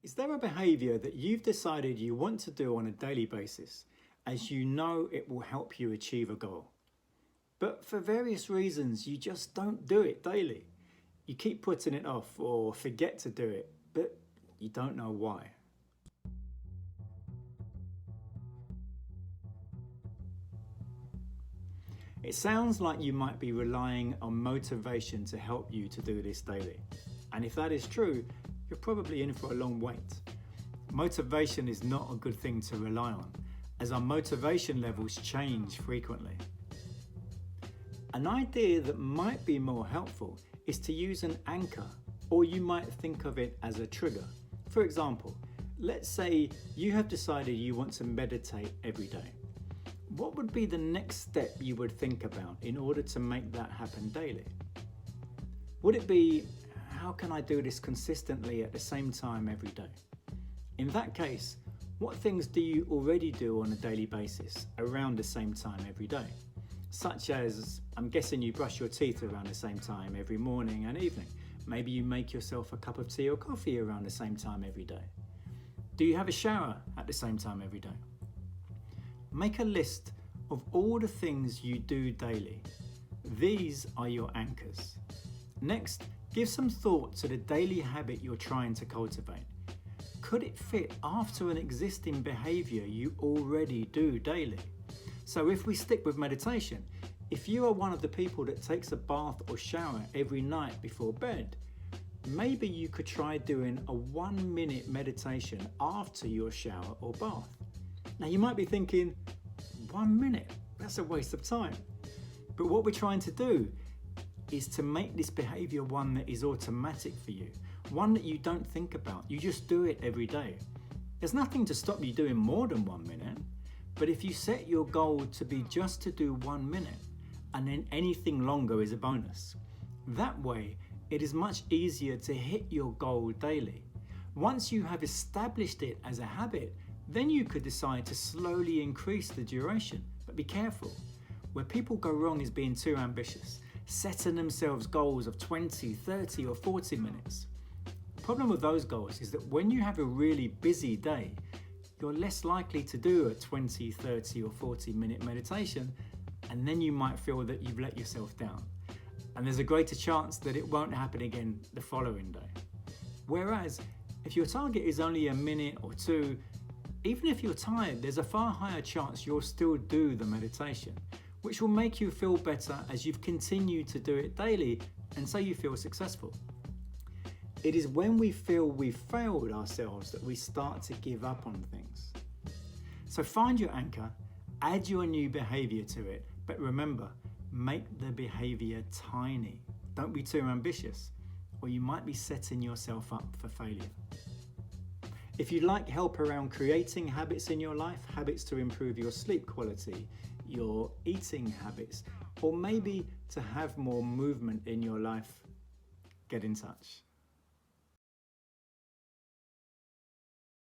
Is there a behaviour that you've decided you want to do on a daily basis as you know it will help you achieve a goal? But for various reasons, you just don't do it daily. You keep putting it off or forget to do it, but you don't know why. It sounds like you might be relying on motivation to help you to do this daily. And if that is true, you're probably in for a long wait. Motivation is not a good thing to rely on, as our motivation levels change frequently. An idea that might be more helpful is to use an anchor, or you might think of it as a trigger. For example, let's say you have decided you want to meditate every day. What would be the next step you would think about in order to make that happen daily? Would it be, how can I do this consistently at the same time every day? In that case, what things do you already do on a daily basis around the same time every day? Such as, I'm guessing you brush your teeth around the same time every morning and evening. Maybe you make yourself a cup of tea or coffee around the same time every day. Do you have a shower at the same time every day? Make a list of all the things you do daily. These are your anchors. Next, give some thought to the daily habit you're trying to cultivate. Could it fit after an existing behavior you already do daily? So if we stick with meditation, if you are one of the people that takes a bath or shower every night before bed, maybe you could try doing a 1-minute meditation after your shower or bath. Now you might be thinking, 1 minute, that's a waste of time. But what we're trying to do is to make this behavior one that is automatic for you, one that you don't think about, you just do it every day. There's nothing to stop you doing more than 1 minute, but if you set your goal to be just to do 1 minute, and then anything longer is a bonus, that way it is much easier to hit your goal daily. Once you have established it as a habit, then you could decide to slowly increase the duration. But be careful. Where people go wrong is being too ambitious, setting themselves goals of 20, 30 or 40 minutes. The problem with those goals is that when you have a really busy day, you're less likely to do a 20, 30 or 40 minute meditation, and then you might feel that you've let yourself down. And there's a greater chance that it won't happen again the following day. Whereas, if your target is only a minute or two, even if you're tired, there's a far higher chance you'll still do the meditation, which will make you feel better as you've continued to do it daily, and so you feel successful. It is when we feel we've failed ourselves that we start to give up on things. So find your anchor, add your new behavior to it, but remember, make the behavior tiny. Don't be too ambitious, or you might be setting yourself up for failure. If you'd like help around creating habits in your life, habits to improve your sleep quality, your eating habits, or maybe to have more movement in your life, get in touch.